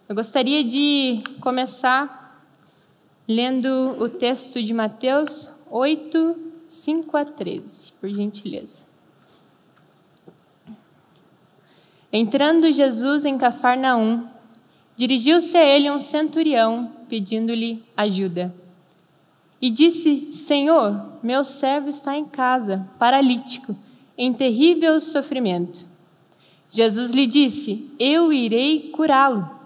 Eu gostaria de começar lendo o texto de Mateus 8, 5 a 13, por gentileza. Entrando Jesus em Cafarnaum, dirigiu-se a ele um centurião, pedindo-lhe ajuda. E disse: Senhor, meu servo está em casa, paralítico, em terrível sofrimento. Jesus lhe disse: Eu irei curá-lo.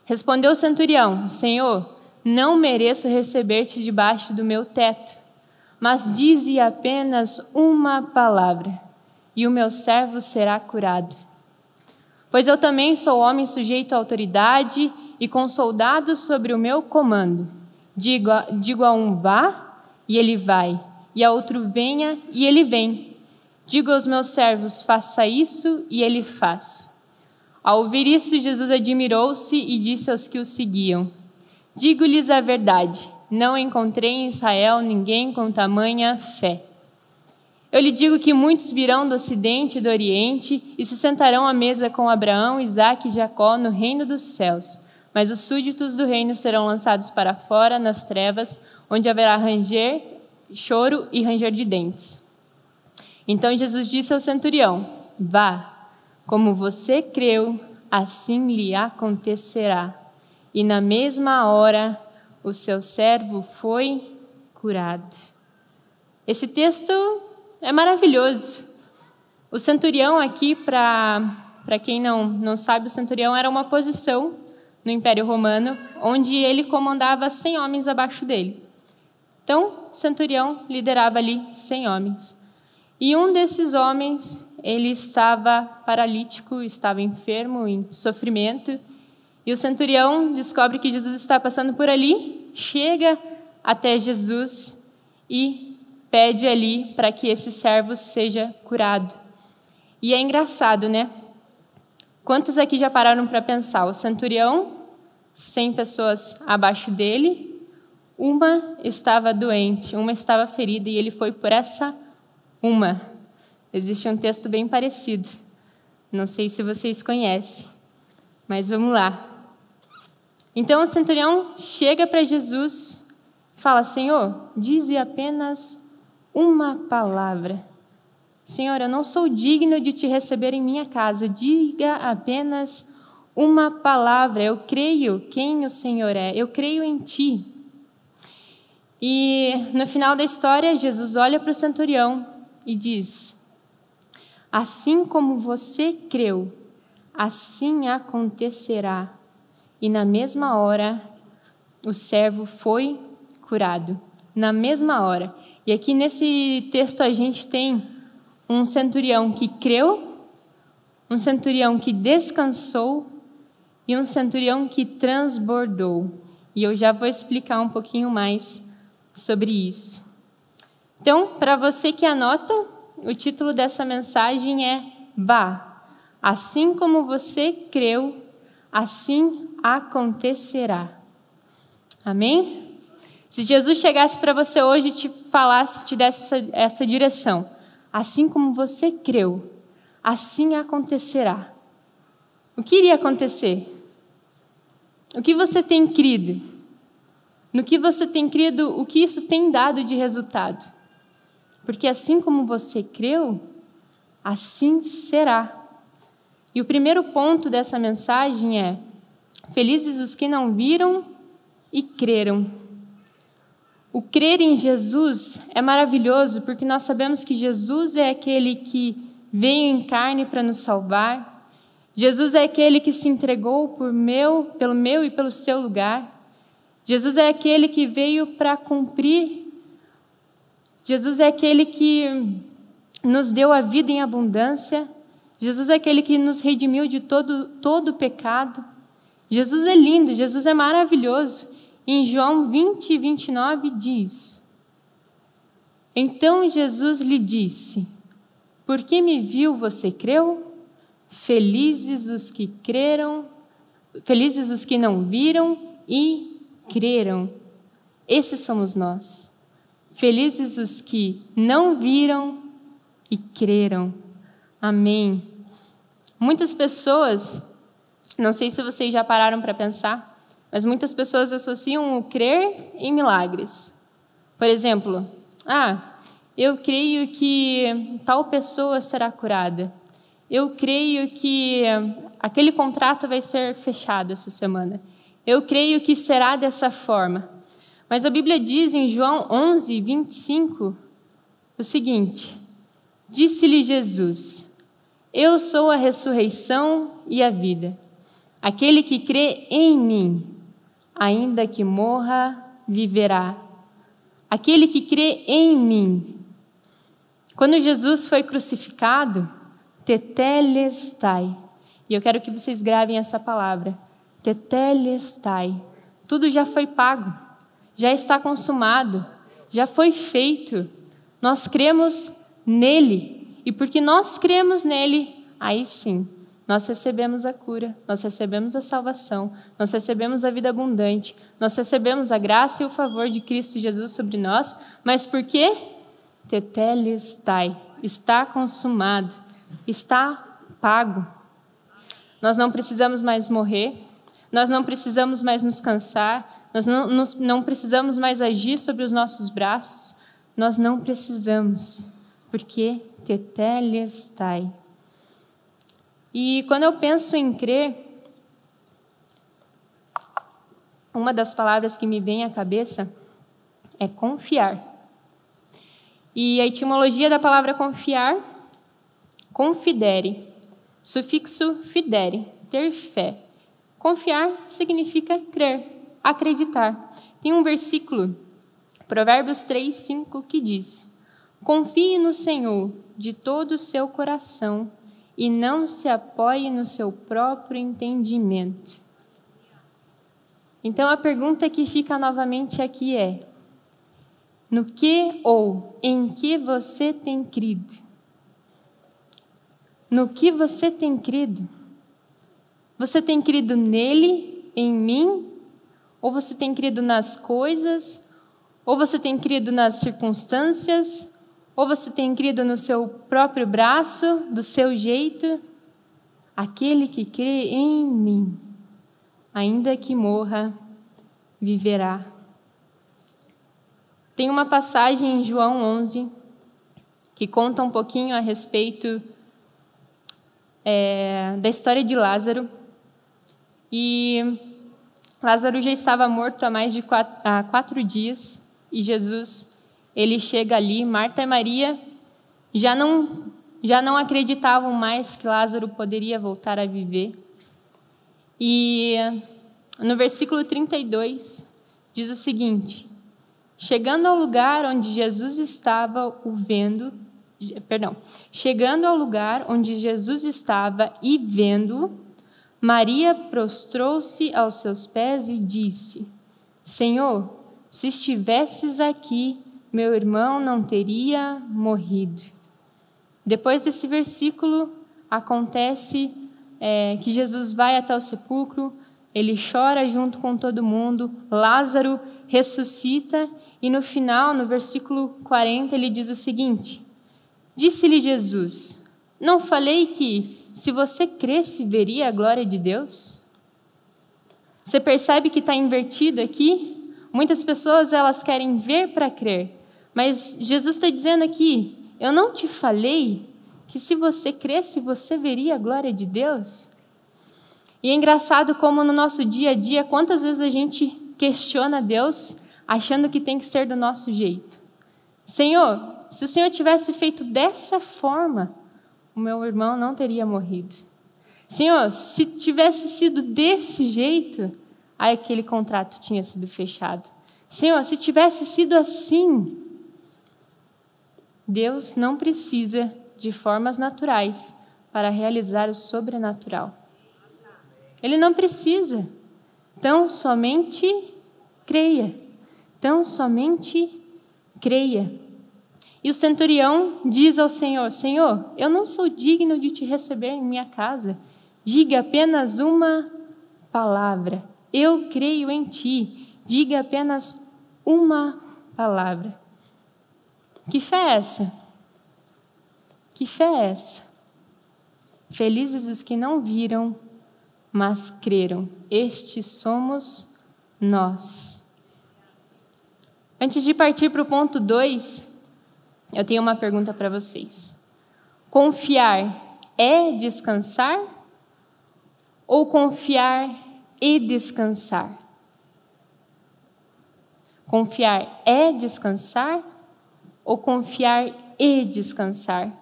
Respondeu o centurião: Senhor, não mereço receber-te debaixo do meu teto, mas dize apenas uma palavra, e o meu servo será curado. Pois eu também sou homem sujeito à autoridade e com soldados sobre o meu comando. Digo a um vá, e ele vai, e a outro venha, e ele vem. Digo aos meus servos, faça isso, e ele faz. Ao ouvir isso, Jesus admirou-se e disse aos que o seguiam: Digo-lhes a verdade, não encontrei em Israel ninguém com tamanha fé. Eu lhe digo que muitos virão do ocidente e do oriente e se sentarão à mesa com Abraão, Isaque e Jacó no reino dos céus. Mas os súditos do reino serão lançados para fora, nas trevas, onde haverá choro e ranger de dentes. Então Jesus disse ao centurião: Vá, como você creu, assim lhe acontecerá. E na mesma hora o seu servo foi curado. Esse texto é maravilhoso. O centurião aqui, para quem não sabe, o centurião era uma posição no Império Romano, onde ele comandava 100 homens abaixo dele. Então, o centurião liderava ali 100 homens. E um desses homens, ele estava paralítico, estava enfermo, em sofrimento. E o centurião descobre que Jesus está passando por ali, chega até Jesus e pede ali para que esse servo seja curado. E é engraçado, né? Quantos aqui já pararam para pensar? O centurião, 100 pessoas abaixo dele, uma estava doente, uma estava ferida, e ele foi por essa uma. Existe um texto bem parecido. Não sei se vocês conhecem, mas vamos lá. Então o centurião chega para Jesus e fala: Senhor, dize apenas uma palavra. Senhor, eu não sou digno de te receber em minha casa. Diga apenas uma palavra. Eu creio quem o Senhor é. Eu creio em ti. E no final da história, Jesus olha para o centurião e diz: Assim como você creu, assim acontecerá. E na mesma hora, o servo foi curado. Na mesma hora. E aqui nesse texto a gente tem um centurião que creu, um centurião que descansou e um centurião que transbordou. E eu já vou explicar um pouquinho mais sobre isso. Então, para você que anota, o título dessa mensagem é Vá, assim como você creu, assim acontecerá. Amém? Se Jesus chegasse para você hoje e te falasse, te desse essa direção, assim como você creu, assim acontecerá. O que iria acontecer? O que você tem crido? No que você tem crido, o que isso tem dado de resultado? Porque assim como você creu, assim será. E o primeiro ponto dessa mensagem é: felizes os que não viram e creram. O crer em Jesus é maravilhoso porque nós sabemos que Jesus é aquele que veio em carne para nos salvar. Jesus é aquele que se entregou pelo meu e pelo seu lugar. Jesus é aquele que veio para cumprir. Jesus é aquele que nos deu a vida em abundância. Jesus é aquele que nos redimiu de todo o pecado. Jesus é lindo, Jesus é maravilhoso. Em João 20, 29 diz: Então Jesus lhe disse: Porque me viu, você creu? Felizes os que creram, felizes os que não viram e creram. Esses somos nós. Felizes os que não viram e creram. Amém. Muitas pessoas Não sei se vocês já pararam para pensar, mas muitas pessoas associam o crer em milagres. Por exemplo, eu creio que tal pessoa será curada. Eu creio que aquele contrato vai ser fechado essa semana. Eu creio que será dessa forma. Mas a Bíblia diz em João 11, 25, o seguinte: disse-lhe Jesus: eu sou a ressurreição e a vida. Aquele que crê em mim, ainda que morra, viverá. Aquele que crê em mim. Quando Jesus foi crucificado, tetelestai. E eu quero que vocês gravem essa palavra. Tetelestai. Tudo já foi pago. Já está consumado. Já foi feito. Nós cremos nele. E porque nós cremos nele, aí sim, nós recebemos a cura, nós recebemos a salvação, nós recebemos a vida abundante, nós recebemos a graça e o favor de Cristo Jesus sobre nós. Mas por quê? Tetelestai. Está consumado. Está pago. Nós não precisamos mais morrer, nós não precisamos mais nos cansar, nós não precisamos mais agir sobre os nossos braços, nós não precisamos, porque tetelestai. E quando eu penso em crer, uma das palavras que me vem à cabeça é confiar. E a etimologia da palavra confiar, confidere, sufixo fidere, ter fé. Confiar significa crer, acreditar. Tem um versículo, Provérbios 3, 5, que diz: confie no Senhor de todo o seu coração e não se apoie no seu próprio entendimento. Então a pergunta que fica novamente aqui é: no que ou em que você tem crido? No que você tem crido? Você tem crido nele, em mim? Ou você tem crido nas coisas? Ou você tem crido nas circunstâncias? Ou você tem crido no seu próprio braço, do seu jeito? Aquele que crê em mim, ainda que morra, viverá. Tem uma passagem em João 11 que conta um pouquinho a respeito da história de Lázaro. E Lázaro já estava morto há mais de 4 dias, e Jesus, ele chega ali. Marta e Maria já não acreditavam mais que Lázaro poderia voltar a viver. E no versículo 32 diz o seguinte: chegando ao lugar onde Jesus estava e vendo, Maria prostrou-se aos seus pés e disse: Senhor, se estivesses aqui, meu irmão não teria morrido. Depois desse versículo, acontece que Jesus vai até o sepulcro, ele chora junto com todo mundo, Lázaro ressuscita, e no final, no versículo 40, ele diz o seguinte: disse-lhe Jesus: não falei que, se você cresce, veria a glória de Deus? Você percebe que está invertido aqui? Muitas pessoas, elas querem ver para crer, mas Jesus está dizendo aqui: eu não te falei que, se você cresce, você veria a glória de Deus? E é engraçado como no nosso dia a dia, quantas vezes a gente questiona Deus, achando que tem que ser do nosso jeito. Senhor, se o Senhor tivesse feito dessa forma, o meu irmão não teria morrido. Senhor, se tivesse sido desse jeito, aí aquele contrato tinha sido fechado. Senhor, se tivesse sido assim. Deus não precisa de formas naturais para realizar o sobrenatural. Ele não precisa. Tão somente creia. Tão somente creia. E o centurião diz ao Senhor: Senhor, eu não sou digno de te receber em minha casa. Diga apenas uma palavra. Eu creio em ti. Diga apenas uma palavra. Que fé é essa? Que fé é essa? Felizes os que não viram, mas creram. Estes somos nós. Antes de partir para o ponto 2, eu tenho uma pergunta para vocês. Confiar é descansar ou confiar e descansar? Confiar é descansar ou confiar e descansar?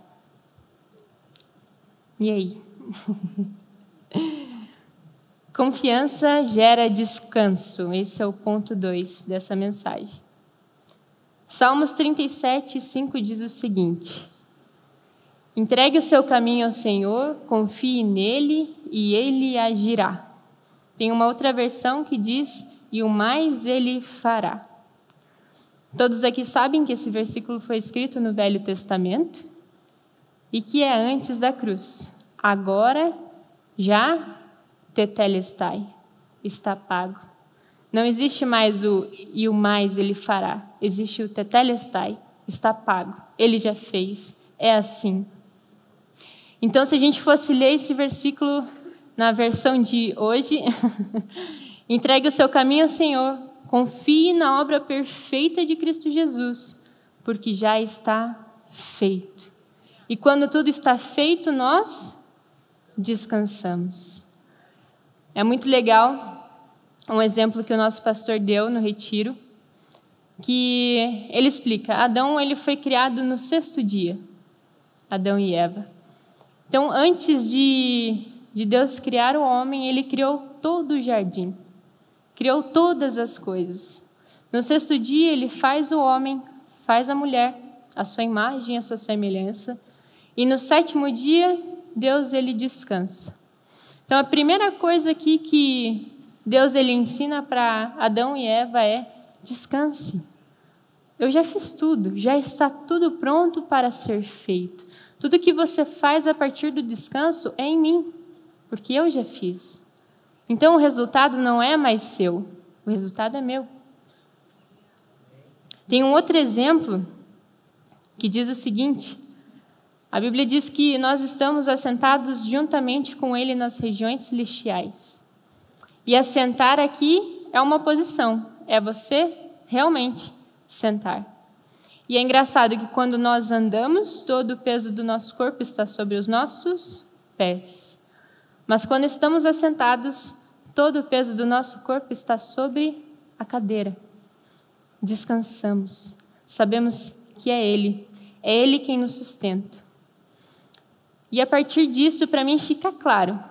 E aí? Confiança gera descanso. Esse é o ponto 2 dessa mensagem. Salmos 37, 5 diz o seguinte: entregue o seu caminho ao Senhor, confie nele e ele agirá. Tem uma outra versão que diz: e o mais ele fará. Todos aqui sabem que esse versículo foi escrito no Velho Testamento e que é antes da cruz. Agora já tetelestai, está pago. Não existe mais o e o mais ele fará. Existe o tetelestai, está pago. Ele já fez. É assim. Então, se a gente fosse ler esse versículo na versão de hoje, entregue o seu caminho ao Senhor, confie na obra perfeita de Cristo Jesus, porque já está feito. E quando tudo está feito, nós descansamos. É muito legal um exemplo que o nosso pastor deu no retiro, que ele explica: Adão ele foi criado no 6º dia, Adão e Eva. Então, antes de Deus criar o homem, ele criou todo o jardim, criou todas as coisas. No 6º dia, ele faz o homem, faz a mulher, a sua imagem, a sua semelhança. E no 7º dia, Deus ele descansa. Então, a primeira coisa aqui que Deus ele ensina para Adão e Eva é: descanse. Eu já fiz tudo, já está tudo pronto para ser feito. Tudo que você faz a partir do descanso é em mim, porque eu já fiz. Então, o resultado não é mais seu, o resultado é meu. Tem um outro exemplo que diz o seguinte: a Bíblia diz que nós estamos assentados juntamente com Ele nas regiões celestiais. E assentar aqui é uma posição, é você realmente sentar. E é engraçado que quando nós andamos, todo o peso do nosso corpo está sobre os nossos pés. Mas quando estamos assentados, todo o peso do nosso corpo está sobre a cadeira. Descansamos. Sabemos que é Ele quem nos sustenta. E a partir disso, para mim, fica claro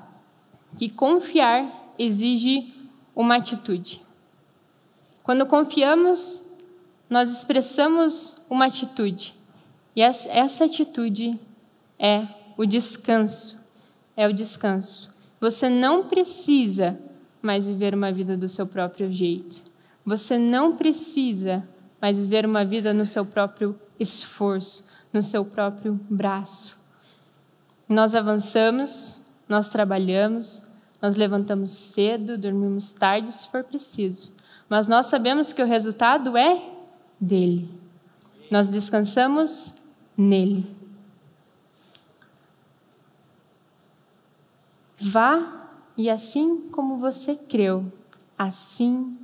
que confiar exige uma atitude. Quando confiamos, nós expressamos uma atitude. E essa atitude é o descanso. É o descanso. Você não precisa mais viver uma vida do seu próprio jeito. Você não precisa mais viver uma vida no seu próprio esforço, no seu próprio braço. Nós avançamos, nós trabalhamos, nós levantamos cedo, dormimos tarde, se for preciso. Mas nós sabemos que o resultado é dele. Nós descansamos nele. Vá e assim como você creu, assim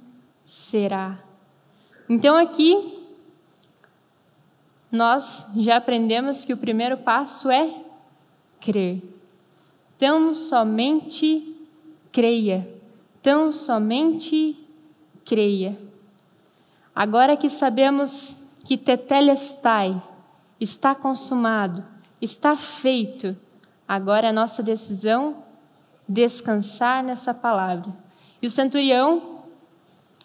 será. Então aqui nós já aprendemos que o primeiro passo é crer. Tão somente creia. Tão somente creia. Agora que sabemos que tetelestai, está consumado, está feito, agora é a nossa decisão descansar nessa palavra. E o centurião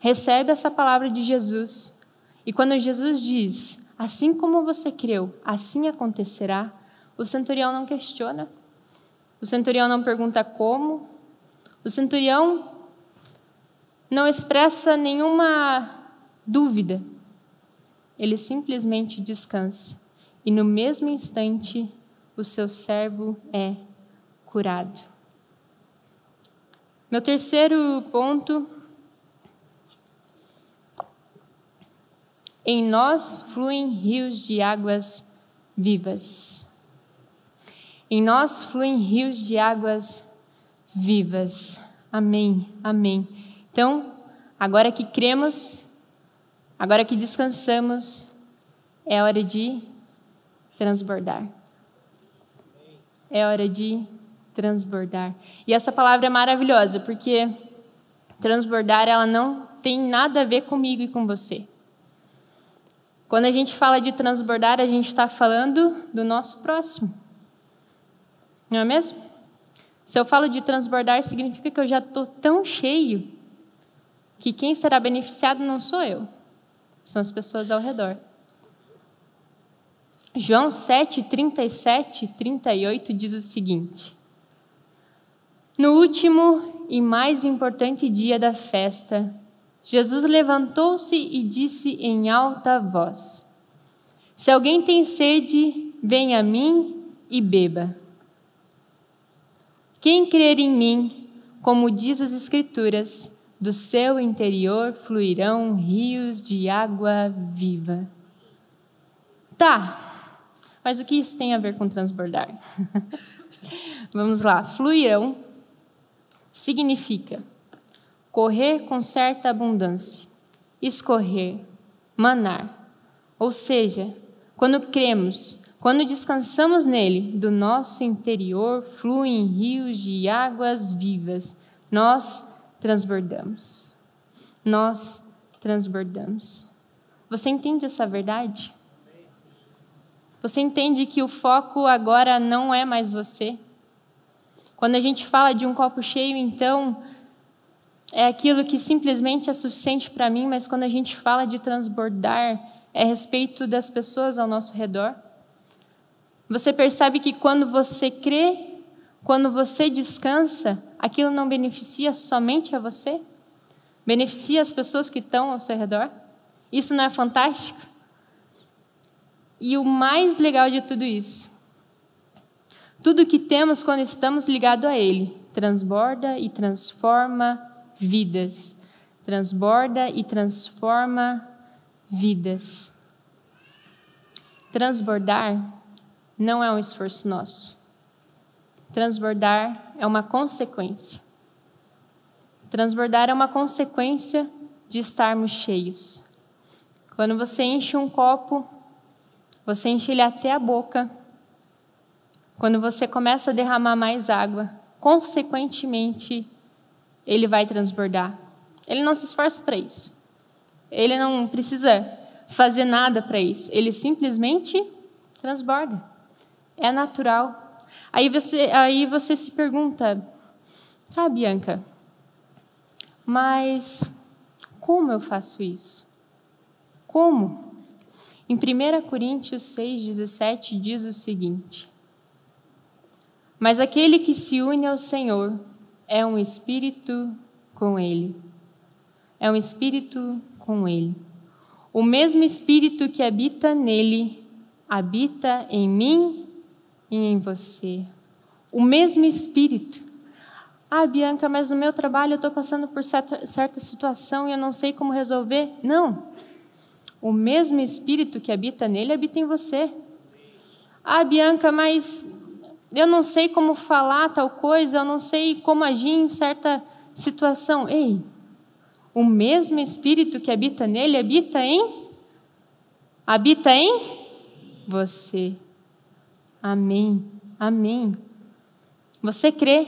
recebe essa palavra de Jesus. E quando Jesus diz: assim como você creu, assim acontecerá, o centurião não questiona. O centurião não pergunta como. O centurião não expressa nenhuma dúvida. Ele simplesmente descansa. E no mesmo instante, o seu servo é curado. Meu terceiro ponto: em nós fluem rios de águas vivas. Em nós fluem rios de águas vivas. Amém, amém. Então, agora que cremos, agora que descansamos, é hora de transbordar. É hora de transbordar. E essa palavra é maravilhosa, porque transbordar, ela não tem nada a ver comigo e com você. Quando a gente fala de transbordar, a gente está falando do nosso próximo. Não é mesmo? Se eu falo de transbordar, significa que eu já estou tão cheio que quem será beneficiado não sou eu, são as pessoas ao redor. João 7, 37 e 38 diz o seguinte: No último e mais importante dia da festa, Jesus levantou-se e disse em alta voz: Se alguém tem sede, venha a mim e beba. Quem crer em mim, como diz as Escrituras, do seu interior fluirão rios de água viva. Tá, mas o que isso tem a ver com transbordar? Vamos lá, fluirão significa correr com certa abundância, escorrer, manar. Ou seja, quando cremos, quando descansamos nele, do nosso interior fluem rios de águas vivas. Nós transbordamos. Nós transbordamos. Você entende essa verdade? Você entende que o foco agora não é mais você? Quando a gente fala de um copo cheio, então, é aquilo que simplesmente é suficiente para mim, mas quando a gente fala de transbordar, é a respeito das pessoas ao nosso redor. Você percebe que quando você crê, quando você descansa, aquilo não beneficia somente a você? Beneficia as pessoas que estão ao seu redor? Isso não é fantástico? E o mais legal de tudo isso, tudo que temos quando estamos ligados a Ele, transborda e transforma vidas. Transborda e transforma vidas. Transbordar não é um esforço nosso. Transbordar é uma consequência. Transbordar é uma consequência de estarmos cheios. Quando você enche um copo, você enche ele até a boca. Quando você começa a derramar mais água, consequentemente, ele vai transbordar. Ele não se esforça para isso. Ele não precisa fazer nada para isso. Ele simplesmente transborda. É natural. Aí você se pergunta, tá, Bianca, mas como eu faço isso? Como? Em 1 Coríntios 6,17 diz o seguinte: Mas aquele que se une ao Senhor é um espírito com Ele. É um espírito com Ele. O mesmo espírito que habita nele, habita em mim e em você. O mesmo espírito. Ah, Bianca, mas no meu trabalho eu estou passando por certa situação e eu não sei como resolver. Não. O mesmo espírito que habita nele, habita em você. Ah, Bianca, mas eu não sei como falar tal coisa, eu não sei como agir em certa situação. Ei, o mesmo Espírito que habita nele habita em você. Amém, amém. Você crê?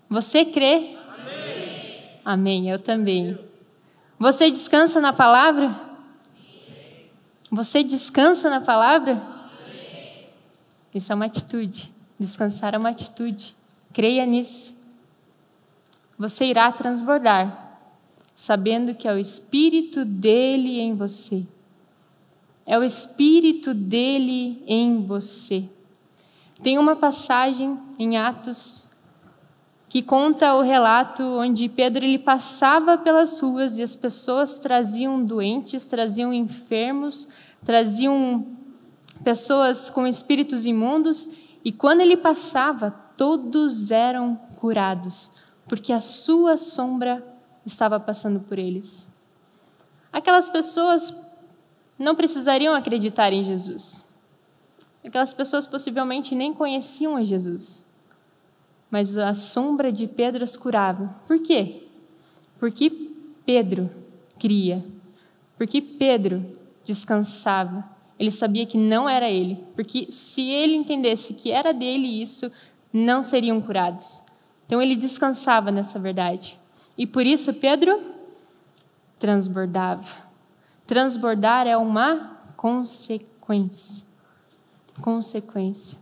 Você crê? Amém. Amém, eu também. Você descansa na palavra? Você descansa na palavra? Isso é uma atitude. Descansar é uma atitude. Creia nisso. Você irá transbordar, sabendo que é o Espírito dele em você. É o Espírito dele em você. Tem uma passagem em Atos que conta o relato onde Pedro ele passava pelas ruas e as pessoas traziam doentes, traziam enfermos, traziam pessoas com espíritos imundos, e quando ele passava, todos eram curados, porque a sua sombra estava passando por eles. Aquelas pessoas não precisariam acreditar em Jesus. Aquelas pessoas possivelmente nem conheciam a Jesus. mas a sombra de Pedro as curava. Por quê? Porque Pedro cria, porque Pedro descansava. Ele sabia que não era ele, porque se ele entendesse que era dele isso, não seriam curados. Então ele descansava nessa verdade. E por isso Pedro transbordava. Transbordar é uma consequência. Consequência.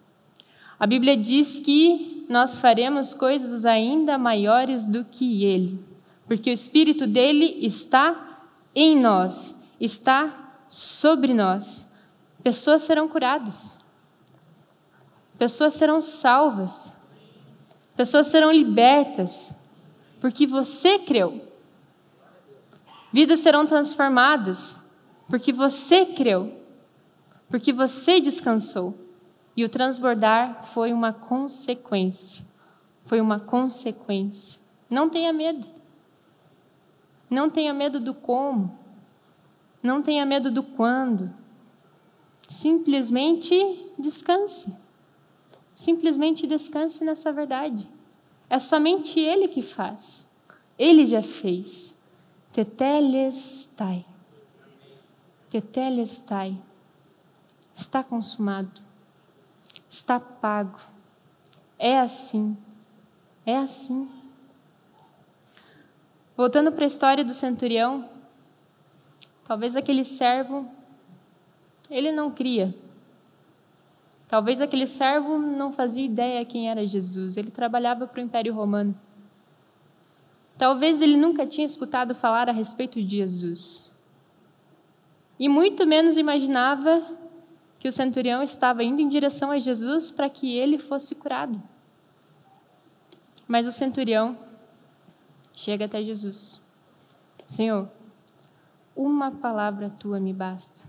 A Bíblia diz que nós faremos coisas ainda maiores do que ele, porque o Espírito dele está em nós, está sobre nós. Pessoas serão curadas, pessoas serão salvas, pessoas serão libertas, porque você creu. Vidas serão transformadas, porque você creu, porque você descansou. E o transbordar foi uma consequência. Foi uma consequência. Não tenha medo. Não tenha medo do como. Não tenha medo do quando. Simplesmente descanse. Simplesmente descanse nessa verdade. É somente Ele que faz. Ele já fez. Tetelestai. Tetelestai. Está consumado. Está pago. É assim. É assim. Voltando para a história do centurião, talvez aquele servo, ele não cria. Talvez aquele servo não fazia ideia quem era Jesus. Ele trabalhava para o Império Romano. Talvez ele nunca tinha escutado falar a respeito de Jesus. E muito menos imaginava que o centurião estava indo em direção a Jesus para que ele fosse curado. Mas o centurião chega até Jesus. Senhor, uma palavra tua me basta.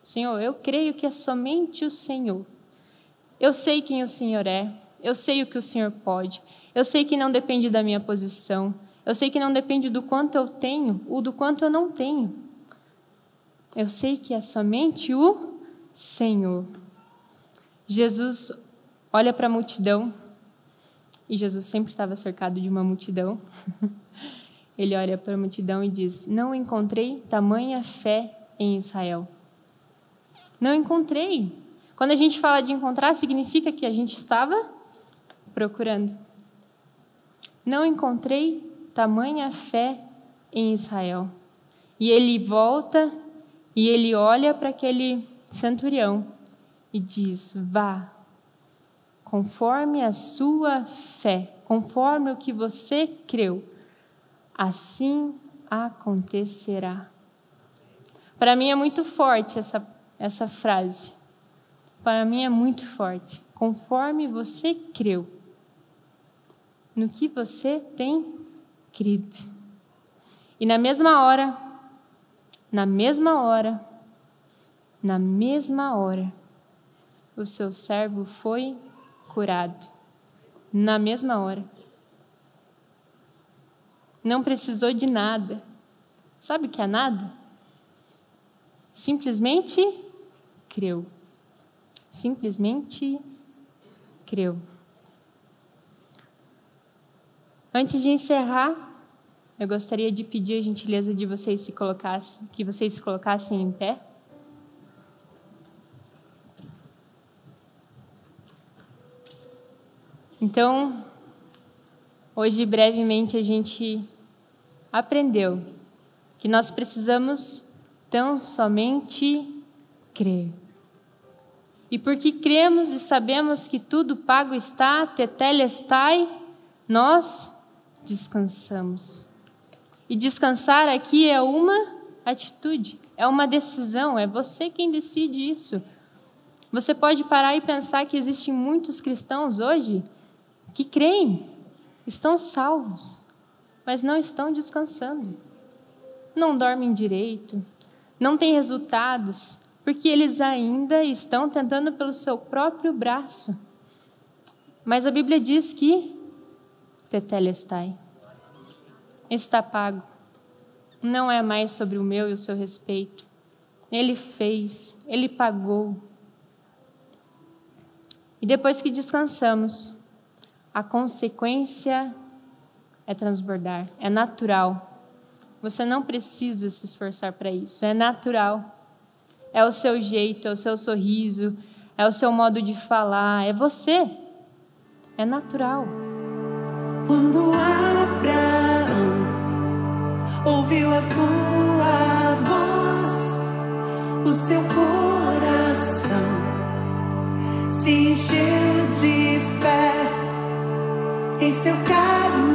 Senhor, eu creio que é somente o Senhor. Eu sei quem o Senhor é. Eu sei o que o Senhor pode. Eu sei que não depende da minha posição. Eu sei que não depende do quanto eu tenho ou do quanto eu não tenho. Eu sei que é somente o Senhor. Jesus olha para a multidão, e Jesus sempre estava cercado de uma multidão. Ele olha para a multidão e diz: não encontrei tamanha fé em Israel. Não encontrei. Quando a gente fala de encontrar, significa que a gente estava procurando. Não encontrei tamanha fé em Israel. E ele volta e ele olha para aquele centurião e diz: vá, conforme a sua fé, conforme o que você creu, assim acontecerá. Para mim é muito forte essa frase. Para mim é muito forte. Conforme você creu, no que você tem crido. E na mesma hora, o seu servo foi curado. Na mesma hora. Não precisou de nada. Sabe o que é nada? Simplesmente creu. Simplesmente creu. Antes de encerrar, eu gostaria de pedir a gentileza de vocês que vocês se colocassem em pé. Então, hoje brevemente a gente aprendeu que nós precisamos tão somente crer. E porque cremos e sabemos que tudo pago está, tetelestai, nós descansamos. E descansar aqui é uma atitude, é uma decisão, é você quem decide isso. Você pode parar e pensar que existem muitos cristãos hoje que creem, estão salvos, mas não estão descansando. Não dormem direito, não têm resultados, porque eles ainda estão tentando pelo seu próprio braço. Mas a Bíblia diz que tetelestai, está pago. Não é mais sobre o meu e o seu respeito. Ele fez, Ele pagou. E depois que descansamos, a consequência é transbordar, é natural. Você não precisa se esforçar para isso, é natural. É o seu jeito, é o seu sorriso, é o seu modo de falar, é você. É natural. Quando Abraão ouviu a tua voz, o seu coração se encheu de fé em seu caminho.